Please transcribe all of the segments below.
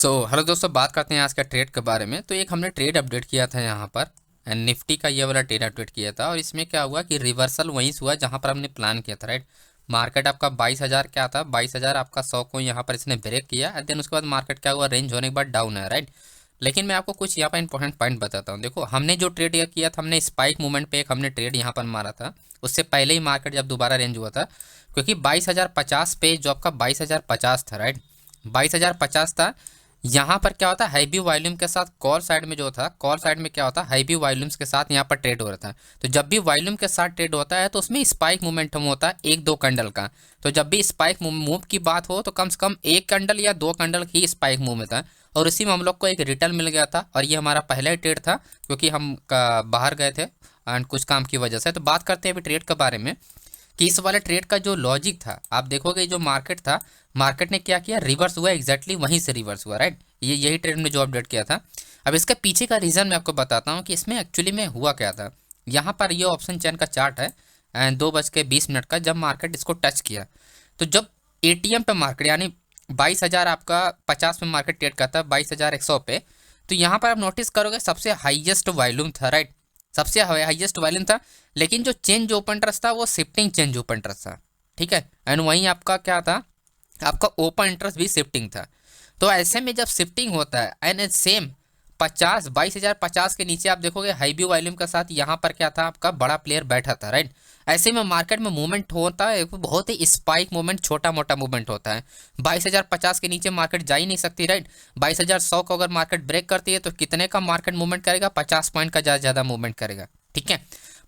Hello दोस्तों, बात करते हैं आज का ट्रेड के बारे में। तो एक हमने ट्रेड अपडेट किया था यहाँ पर, निफ्टी का ये वाला ट्रेड अपडेट किया था। और इसमें क्या हुआ कि रिवर्सल वहीं से हुआ जहाँ पर हमने प्लान किया था, राइट। मार्केट आपका 22,000 क्या था, 22,000 आपका 100 को यहाँ पर इसने ब्रेक किया। एंड देन उसके बाद मार्केट क्या हुआ, रेंज होने के बाद डाउन है, राइट। लेकिन मैं आपको कुछ यहाँ पर इंपॉर्टेंट पॉइंट बताता हूँ। देखो, हमने जो ट्रेड किया था, हमने स्पाइक मूवमेंट पे एक हमने ट्रेड यहाँ पर मारा था। उससे पहले ही मार्केट जब दोबारा रेंज हुआ था, क्योंकि 22,050 पे जो आपका 22,050 था, राइट, 22,050 था। यहाँ पर क्या होता है, हैवी वॉल्यूम के साथ कॉल साइड में जो था, कॉल साइड में क्या होता है, हैवी वॉल्यूम्स के साथ यहाँ पर ट्रेड हो रहा था। तो जब भी वॉल्यूम के साथ ट्रेड होता है तो उसमें स्पाइक मोमेंटम होता है एक दो कैंडल का। तो जब भी स्पाइक मूव की बात हो तो कम से कम एक कैंडल या दो कैंडल की स्पाइक मूव में था। और इसी में हम लोग को एक रिटर्न मिल गया था, और ये हमारा पहला ट्रेड था क्योंकि हम बाहर गए थे एंड कुछ काम की वजह से। तो बात करते हैं अभी ट्रेड के बारे में कि इस वाले ट्रेड का जो लॉजिक था, आप देखोगे जो मार्केट था, मार्केट ने क्या किया, रिवर्स हुआ, एग्जैक्टली वहीं से रिवर्स हुआ, राइट। ये यही ट्रेड में जो अपडेट किया था। अब इसके पीछे का रीज़न मैं आपको बताता हूँ कि इसमें एक्चुअली में हुआ क्या था। यहाँ पर ये ऑप्शन चेन का चार्ट है एंड 2:20 का, जब मार्केट इसको टच किया तो जब एटीएम पे मार्केट यानी 22,000 आपका 50 में मार्केट ट्रेड करता है, 22,100 पे। तो यहाँ पर आप नोटिस करोगे सबसे हाईएस्ट वॉल्यूम था, राइट, सबसे हाईएस्ट वॉल्यूम था। लेकिन जो चेंज ओपन इंटरेस्ट था वो शिफ्टिंग चेंज ओपन इंटरेस्ट था, ठीक है। एंड वहीं आपका क्या था, आपका ओपन इंटरेस्ट भी शिफ्टिंग था। तो ऐसे में जब शिफ्टिंग होता है एंड सेम 22,050 के नीचे आप देखोगे हैवी वॉल्यूम के साथ यहाँ पर क्या था, आपका बड़ा प्लेयर बैठा था, राइट। ऐसे में मार्केट में मूवमेंट होता है, बहुत ही स्पाइक मूवमेंट, छोटा मोटा मूवमेंट होता है। 22,050 के नीचे मार्केट जा ही नहीं सकती, राइट। 22,100 को अगर मार्केट ब्रेक करती है तो कितने का मार्केट मूवमेंट करेगा, 50 पॉइंट का ज़्यादा मूवमेंट करेगा, ठीक है।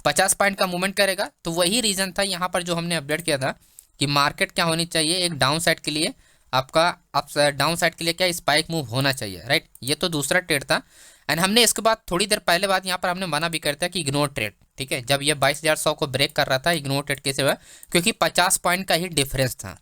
50 पॉइंट का मूवमेंट करेगा। तो वही रीज़न था यहाँ पर जो हमने अपडेट किया था कि मार्केट क्या होनी चाहिए, एक डाउन साइड के लिए आपका, अप डाउन साइड के लिए क्या स्पाइक मूव होना चाहिए, राइट। ये तो दूसरा ट्रेड था। एंड हमने इसके बाद थोड़ी देर पहले बाद यहाँ पर हमने मना भी करता कि इग्नोर ट्रेड, ठीक है। जब ये 22,100 को ब्रेक कर रहा था, इग्नोर ट्रेड कैसे हुआ, क्योंकि 50 पॉइंट का ही डिफरेंस था,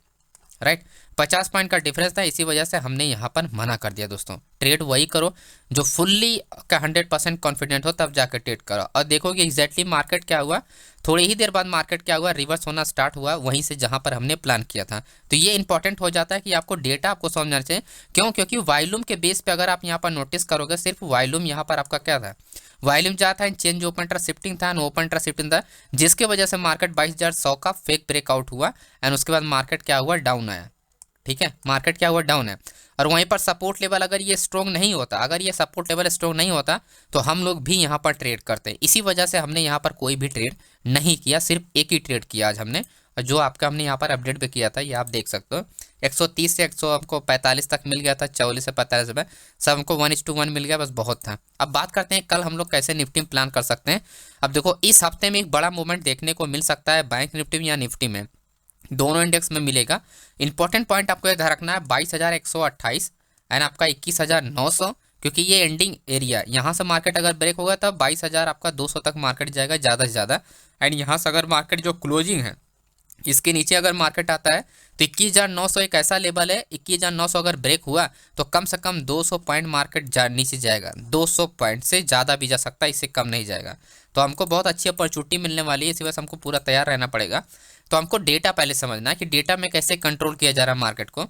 राइट। 50 पॉइंट का डिफरेंस था, इसी वजह से हमने यहाँ पर मना कर दिया। दोस्तों, ट्रेड वही करो जो फुल्ली का 100% कॉन्फिडेंट हो, तब जाकर ट्रेड करो। और देखोगे एग्जैक्टली मार्केट क्या हुआ, थोड़ी ही देर बाद मार्केट क्या हुआ, रिवर्स होना स्टार्ट हुआ वहीं से जहाँ पर हमने प्लान किया था। तो ये इंपॉर्टेंट हो जाता है कि आपको डेटा आपको समझना चाहिए। क्यों? क्योंकि वॉल्यूम के बेस पे अगर आप यहाँ पर नोटिस करोगे, सिर्फ वॉल्यूम यहाँ पर आपका क्या था, वॉल्यूम जहाँ था, चेंज ओपन इंटरेस्ट शिफ्टिंग था, ओपन इंटरेस्ट शिफ्टिंग था, जिसके वजह से मार्केट 22,100 का फेक ब्रेकआउट हुआ। एंड उसके बाद मार्केट क्या हुआ, डाउन आया, ठीक है। मार्केट क्या हुआ, डाउन है। और वहीं पर सपोर्ट लेवल अगर ये स्ट्रॉन्ग नहीं होता, अगर ये सपोर्ट लेवल स्ट्रॉन्ग नहीं होता तो हम लोग भी यहाँ पर ट्रेड करते हैं। इसी वजह से हमने यहाँ पर कोई भी ट्रेड नहीं किया, सिर्फ एक ही ट्रेड किया आज हमने। और जो आपका हमने यहाँ पर अपडेट भी किया था, ये आप देख सकते हो। 130 से 100 हमको 45 तक मिल गया था, 44 से 45 रुपये, सब हमको 1:1 मिल गया, बस बहुत था। अब बात करते हैं कल हम लोग कैसे निफ्टी में प्लान कर सकते हैं। अब देखो, इस हफ्ते में एक बड़ा मूवमेंट देखने को मिल सकता है बैंक निफ्टी में या निफ्टी में, दोनों इंडेक्स में मिलेगा। इंपॉर्टेंट पॉइंट आपको ध्यान रखना है, 22,128 एंड आपका 21,900, क्योंकि ये एंडिंग एरिया, यहाँ से मार्केट अगर ब्रेक होगा तब 22,000 आपका 200 तक मार्केट जाएगा ज़्यादा से ज़्यादा। एंड यहाँ से अगर मार्केट जो क्लोजिंग है इसके नीचे अगर मार्केट आता है तो 21,900 एक ऐसा लेवल है, 21,900 अगर ब्रेक हुआ तो कम से कम 200 पॉइंट मार्केट नीचे जाएगा। 200 पॉइंट से ज़्यादा भी जा सकता है, इससे कम नहीं जाएगा। तो हमको बहुत अच्छी अपॉर्चुनिटी मिलने वाली है, इसी वजह से हमको पूरा तैयार रहना पड़ेगा। तो हमको डेटा पहले समझना है कि डेटा में कैसे कंट्रोल किया जा रहा है मार्केट को।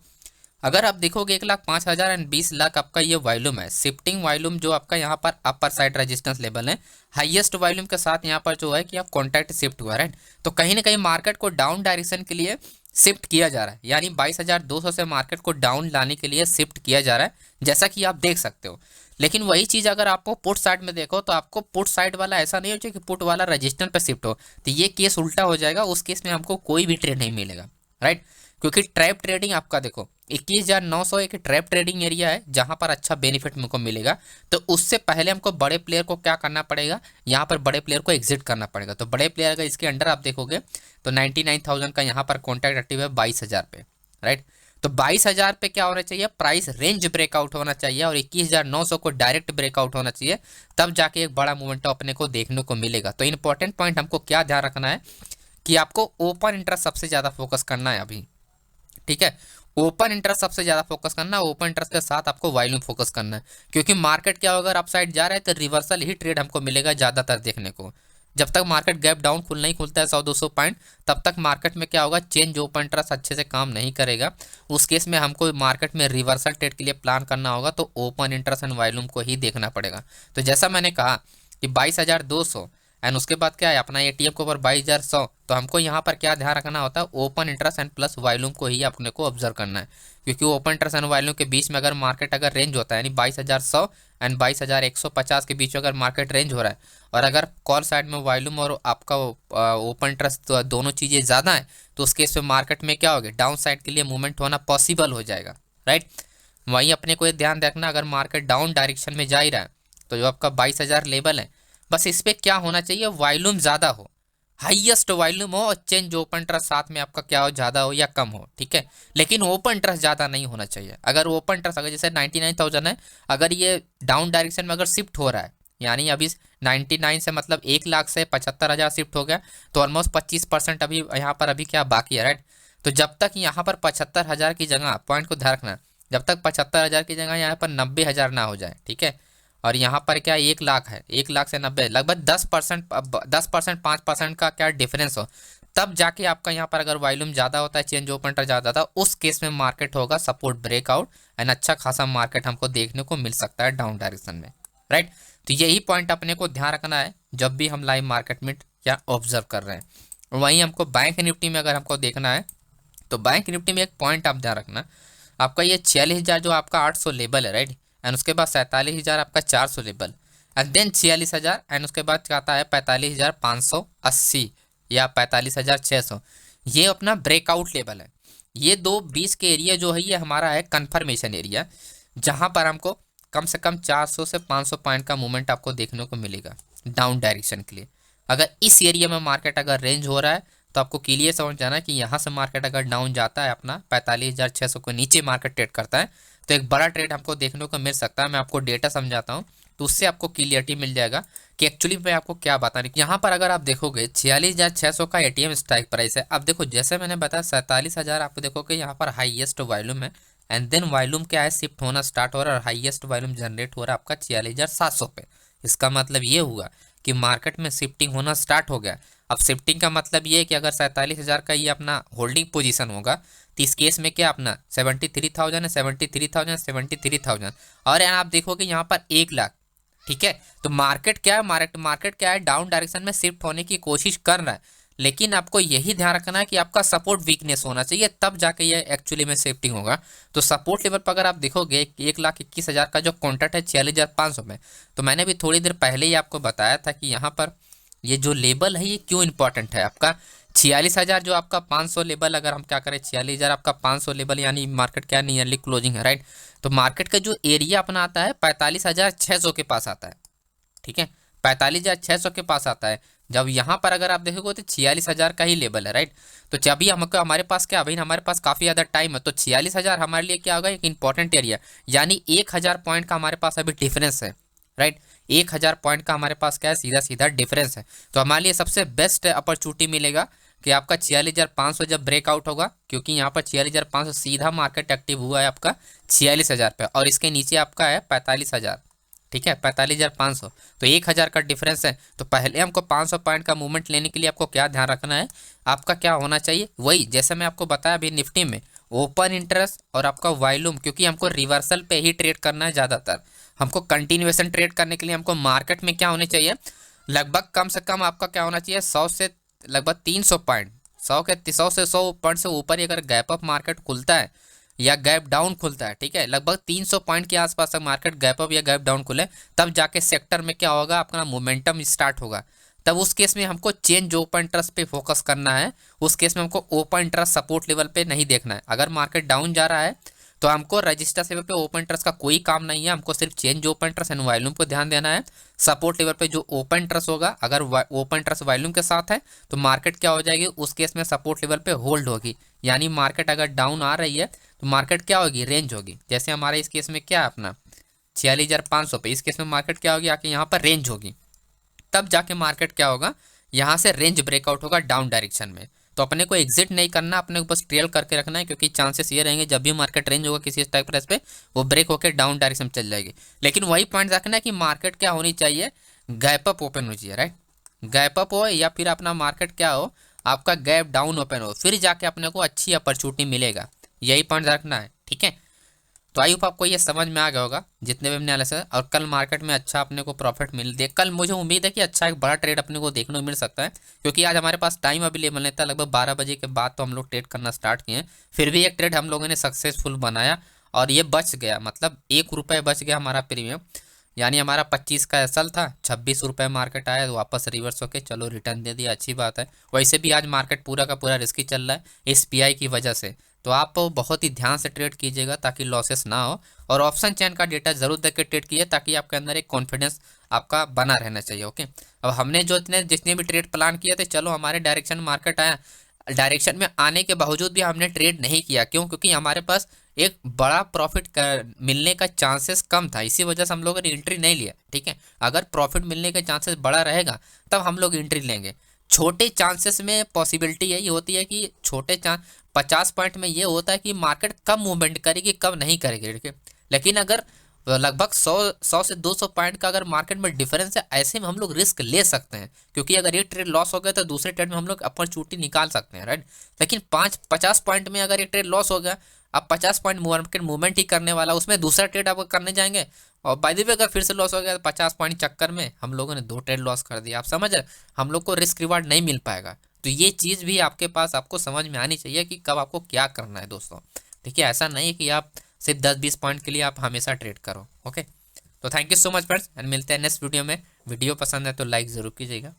अगर आप देखोगे 1,05,000 एंड 20 लाख आपका ये वॉल्यूम है, शिफ्टिंग वॉल्यूम जो आपका यहाँ पर अपर साइड रेजिस्टेंस लेवल है, हाईएस्ट वॉल्यूम के साथ यहाँ पर जो है कि आप कॉन्टैक्ट शिफ्ट हुआ, राइट। तो कहीं ना कहीं मार्केट को डाउन डायरेक्शन के लिए शिफ्ट किया जा रहा है, यानी 22,200 से मार्केट को डाउन लाने के लिए शिफ्ट किया जा रहा है, जैसा कि आप देख सकते हो। लेकिन वही चीज़ अगर आपको पुट साइड में देखो तो आपको पुट साइड वाला ऐसा नहीं हो चाहिए कि पुट वाला रजिस्टेंस पे शिफ्ट हो, तो ये केस उल्टा हो जाएगा। उस केस में हमको कोई भी ट्रेड नहीं मिलेगा, राइट। क्योंकि ट्रैप ट्रेडिंग आपका देखो 21,900 एक ट्रैप ट्रेडिंग एरिया है जहां पर अच्छा बेनिफिट हमको मिलेगा। तो उससे पहले हमको बड़े प्लेयर को क्या करना पड़ेगा, यहाँ पर बड़े प्लेयर को एग्जिट करना पड़ेगा। तो बड़े प्लेयर अगर इसके अंडर आप देखोगे तो 99,000 का यहाँ पर कॉन्टैक्ट एक्टिव है 22,000 पे, राइट। तो 22,000 पे क्या होना चाहिए, प्राइस रेंज ब्रेकआउट होना चाहिए और 21,900 को डायरेक्ट ब्रेकआउट होना चाहिए, तब जाके एक बड़ा मूवमेंट अपने को देखने को मिलेगा। तो इंपॉर्टेंट पॉइंट हमको क्या ध्यान रखना है कि आपको ओपन इंटरेस्ट सबसे ज़्यादा फोकस करना है अभी, ठीक है। ओपन इंटरेस्ट सबसे ज्यादा फोकस करना है, ओपन इंटरेस्ट के साथ आपको वॉल्यूम फोकस करना है। क्योंकि मार्केट क्या होगा, अगर अपसाइड जा रहा है तो रिवर्सल ही ट्रेड हमको मिलेगा ज्यादातर देखने को। जब तक मार्केट गैप डाउन खुलना ही खुलता है 100-200 पॉइंट, तब तक मार्केट में क्या होगा, चेंज ओपन इंटरेस्ट अच्छे से काम नहीं करेगा। उस केस में हमको मार्केट में रिवर्सल ट्रेड के लिए प्लान करना होगा तो ओपन इंटरेस्ट एंड वॉल्यूम को ही देखना पड़ेगा। तो जैसा मैंने कहा कि 22,200 एंड उसके बाद क्या है अपना एटीएम के ऊपर 22,100, तो हमको यहाँ पर क्या ध्यान रखना होता है, open interest and plus volume को ही अपने को ऑब्जर्व करना है। क्योंकि ओपन इंटरेस्ट एंड वॉल्यूम के बीच में अगर मार्केट अगर रेंज होता है, यानी 22,100 एंड 22,150 के बीच में अगर मार्केट रेंज हो रहा है, और अगर कॉल साइड में वॉल्यूम और आपका ओपन इंटरेस्ट दोनों चीज़ें ज़्यादा हैं, तो उस केस में मार्केट में क्या होगा, डाउन साइड के लिए मूवमेंट होना पॉसिबल हो जाएगा, राइट। वहीं अपने को ये ध्यान रखना, अगर मार्केट डाउन डायरेक्शन में जा ही रहा है तो जो आपका 22,000 लेवल है, बस इस पर क्या होना चाहिए, वॉल्यूम ज़्यादा हो, हाईएस्ट वॉल्यूम हो, और चेंज ओपन इंटरेस्ट साथ में आपका क्या हो, ज़्यादा हो या कम हो, ठीक है। लेकिन ओपन इंटरेस्ट ज़्यादा नहीं होना चाहिए। अगर ओपन इंटरेस्ट अगर जैसे 99,000 है, अगर ये डाउन डायरेक्शन में अगर शिफ्ट हो रहा है, यानी अभी 99 से मतलब 1,00,000 से 75,000 शिफ्ट हो गया, तो ऑलमोस्ट 25% अभी यहाँ पर अभी क्या बाकी है, राइट। तो जब तक यहाँ पर 75,000 की जगह, पॉइंट को ध्यान रखना, जब तक 75,000 की जगह यहाँ पर 90,000 ना हो जाए, ठीक है। और यहाँ पर क्या 1,00,000 है, 1,00,000 से 90 लगभग 10%, 10% 5% का क्या डिफरेंस हो, तब जाके आपका यहाँ पर अगर वॉल्यूम ज़्यादा होता है, चेंज ओपन इंटरेस्ट ज़्यादा था, उस केस में मार्केट होगा सपोर्ट ब्रेकआउट एंड अच्छा खासा मार्केट हमको देखने को मिल सकता है डाउन डायरेक्शन में, राइट। तो यही पॉइंट अपने को ध्यान रखना है जब भी हम लाइव मार्केट में क्या ऑब्जर्व कर रहे हैं। वहीं हमको बैंक निफ्टी में अगर हमको देखना है, तो बैंक निफ्टी में एक पॉइंट आप ध्यान रखना, आपका ये 46,000 जो आपका 800 लेवल है, राइट, एंड उसके बाद 47,000 आपका 400 लेवल, एंड देन 46,000 एंड उसके बाद क्या आता है 45,580 या 45,600, ये अपना ब्रेकआउट लेवल है। ये दो बीच के एरिया जो है ये हमारा है कन्फर्मेशन एरिया, जहाँ पर हमको कम से कम 400 से 500 पॉइंट का मूवमेंट आपको देखने को मिलेगा डाउन डायरेक्शन के लिए। अगर इस एरिया में मार्केट अगर रेंज हो रहा है, तो आपको क्लियर समझ जाना है कि यहाँ से मार्केट अगर डाउन जाता है, अपना 45,600 को नीचे मार्केट ट्रेड करता है, तो एक बड़ा ट्रेड हमको देखने को मिल सकता है। मैं आपको डेटा समझाता हूँ तो उससे आपको क्लियरिटी मिल जाएगा कि एक्चुअली मैं आपको क्या बता रही। यहाँ पर अगर आप देखोगे 46,600 का एटीएम स्ट्राइक प्राइस है। अब देखो जैसे मैंने बताया 47,000 आपको देखोगे यहाँ पर हाईएस्ट वॉल्यूम है, एंड देन वॉल्यूम क्या है, शिफ्ट होना स्टार्ट हो रहा है, और हाईएस्ट वॉल्यूम जनरेट हो रहा है आपका 46,700 पे। इसका मतलब ये हुआ कि मार्केट में शिफ्टिंग होना स्टार्ट हो गया। अब शिफ्टिंग का मतलब ये है कि अगर 47,000 का ये अपना होल्डिंग पोजीशन होगा, तो इस केस में क्या अपना 73,000 है, 73,000, 73,000, और यहाँ आप देखोगे यहाँ पर 1,00,000, ठीक है। तो मार्केट क्या है, मार्केट क्या है, डाउन डायरेक्शन में शिफ्ट होने की कोशिश कर रहा है, लेकिन आपको यही ध्यान रखना है कि आपका सपोर्ट वीकनेस होना चाहिए, तब जाके ये एक्चुअली में शिफ्टिंग होगा। तो सपोर्ट लेवल पर अगर आप देखोगे 1,21,000 का जो कॉन्ट्रैक्ट है 46,500 में, तो मैंने भी थोड़ी देर पहले ही आपको बताया था कि यहाँ पर ये जो लेवल है ये क्यों इंपॉर्टेंट है। आपका 46,000 जो आपका 500 लेवल, अगर हम क्या करें 46,000 आपका 500 लेवल, यानी मार्केट क्या नियरली क्लोजिंग है, राइट। तो मार्केट का जो एरिया अपना आता है 45,600 के पास आता है, ठीक है, 45,600 के पास आता है। जब यहाँ पर अगर आप देखोगे तो 46,000 का ही लेवल है, राइट। तो अभी हमको हमारे पास क्या, अभी हमारे पास काफ़ी ज़्यादा टाइम है, तो 46,000 हमारे लिए क्या होगा, एक इंपॉर्टेंट एरिया, यानी 1,000 पॉइंट का हमारे पास अभी डिफरेंस है, राइट। 1,000 पॉइंट का हमारे पास क्या है, सीधा सीधा डिफरेंस है। तो हमारे लिए सबसे बेस्ट अपॉर्चुनिटी मिलेगा कि आपका 46,500 जब ब्रेकआउट होगा, क्योंकि यहाँ पर 46,500 सीधा मार्केट एक्टिव हुआ है आपका 46,000 पे, और इसके नीचे आपका है 45,000, ठीक है, 45,500, तो 1,000 का डिफरेंस है। तो पहले हमको 500 पॉइंट का मूवमेंट लेने के लिए आपको क्या ध्यान रखना है, आपका क्या होना चाहिए, वही जैसे मैं आपको बताया अभी निफ्टी में ओपन इंटरेस्ट और आपका वॉल्यूम, क्योंकि हमको रिवर्सल पे ही ट्रेड करना है ज़्यादातर। हमको कंटिन्यूएशन ट्रेड करने के लिए हमको मार्केट में क्या होने चाहिए, लगभग कम से कम आपका क्या होना चाहिए 100 से लगभग 300 पॉइंट, 100 से 100 पॉइंट से ऊपर ही अगर गैप अप मार्केट खुलता है या गैप डाउन खुलता है, ठीक है, लगभग 300 पॉइंट के आसपास तक मार्केट गैप अप या गैप डाउन खुले, तब जाके सेक्टर में क्या होगा, अपना मोमेंटम स्टार्ट होगा। तब उस केस में हमको चेंज ओपन इंटरेस्ट पे फोकस करना है। उस केस में हमको ओपन इंटरेस्ट सपोर्ट लेवल पे नहीं देखना है। अगर मार्केट डाउन जा रहा है तो हमको रजिस्टर लेवल पे ओपन इंटरेस्ट का कोई काम नहीं है, हमको सिर्फ change open interest and volume को ध्यान देना है। सपोर्ट लेवल पे जो ओपन इंटरेस्ट होगा, अगर ओपन इंटरेस्ट वॉल्यूम के साथ है तो मार्केट क्या हो जाएगी, उस केस में सपोर्ट लेवल पे होल्ड होगी, यानी मार्केट अगर डाउन आ रही है तो मार्केट क्या होगी, रेंज होगी। जैसे हमारे इस केस में क्या है अपना 46,500 पे, इस केस में मार्केट क्या होगी, आके यहाँ पर रेंज होगी, तब जाके मार्केट क्या होगा, यहाँ से रेंज ब्रेकआउट होगा डाउन डायरेक्शन में। तो अपने को एग्जिट नहीं करना, अपने को बस ट्रेल करके रखना है, क्योंकि चांसेस ये रहेंगे जब भी मार्केट रेंज होगा किसी स्ट्राइक प्राइस पे, वो ब्रेक होकर डाउन डायरेक्शन में चल जाएगी। लेकिन वही पॉइंट रखना है कि मार्केट क्या होनी चाहिए, गैप अप ओपन होनी चाहिए, राइट। गैप अप हो या फिर अपना मार्केट क्या हो, आपका गैप डाउन ओपन हो, फिर जाके अपने को अच्छी अपॉर्चुनिटी मिलेगा। यही पॉइंट रखना है, ठीक है। तो आई होप आपको ये समझ में आ गया होगा जितने भी हमने एनालिसिस, और कल मार्केट में अच्छा अपने को प्रॉफिट मिल दे, कल मुझे उम्मीद है कि अच्छा एक बड़ा ट्रेड अपने को देखने को मिल सकता है, क्योंकि आज हमारे पास टाइम अवेलेबल नहीं था, लगभग 12 बजे के बाद तो हम लोग ट्रेड करना स्टार्ट किए, फिर भी एक ट्रेड हम लोगों ने सक्सेसफुल बनाया और ये बच गया, मतलब 1 रुपये बच गया हमारा प्रीमियम। यानी हमारा 25 का एसल था, 26 रुपये मार्केट आया तो वापस रिवर्स होके चलो रिटर्न दे दिया, अच्छी बात है। वैसे भी आज मार्केट पूरा का पूरा रिस्की चल रहा है SPI की वजह से, तो आप बहुत ही ध्यान से ट्रेड कीजिएगा ताकि लॉसेस ना हो, और ऑप्शन चेन का डेटा जरूर देख के ट्रेड कीजिए ताकि आपके अंदर एक कॉन्फिडेंस आपका बना रहना चाहिए, ओके। अब हमने जो इतने जितने भी ट्रेड प्लान किए थे, चलो हमारे डायरेक्शन मार्केट आया, डायरेक्शन में आने के बावजूद भी हमने ट्रेड नहीं किया, क्यों? क्योंकि हमारे पास एक बड़ा प्रॉफिट मिलने का चांसेस कम था, इसी वजह से हम लोगों ने एंट्री नहीं लिया, ठीक है। अगर प्रॉफिट मिलने के चांसेस बड़ा रहेगा तब हम लोग एंट्री लेंगे। छोटे चांसेस में पॉसिबिलिटी यही होती है कि छोटे चांस 50 पॉइंट में ये होता है कि मार्केट कब मूवमेंट करेगी कब नहीं करेगी, ठीक है। लेकिन अगर लगभग 100 से 200 पॉइंट का अगर मार्केट में डिफरेंस है, ऐसे में हम लोग रिस्क ले सकते हैं, क्योंकि अगर एक ट्रेड लॉस हो गया तो दूसरे ट्रेड में हम लोग अपॉर्चुनिटी निकाल सकते हैं, राइट। लेकिन 50 पॉइंट में अगर एक ट्रेड लॉस हो गया, अब 50 पॉइंट मार्केट मूवमेंट ही करने वाला, उसमें दूसरा ट्रेड आप करने जाएंगे और बाय द वे अगर फिर से लॉस हो गया तो 50 पॉइंट चक्कर में हम लोगों ने 2 ट्रेड लॉस कर दिया, आप समझ रहे, हम लोग को रिस्क रिवार्ड नहीं मिल पाएगा। तो ये चीज़ भी आपके पास आपको समझ में आनी चाहिए कि कब आपको क्या करना है दोस्तों। देखिए ऐसा नहीं है कि आप सिर्फ 10-20 पॉइंट के लिए आप हमेशा ट्रेड करो, ओके। तो thank you so much friends, and मिलते हैं नेक्स्ट वीडियो में। वीडियो पसंद है तो लाइक ज़रूर कीजिएगा।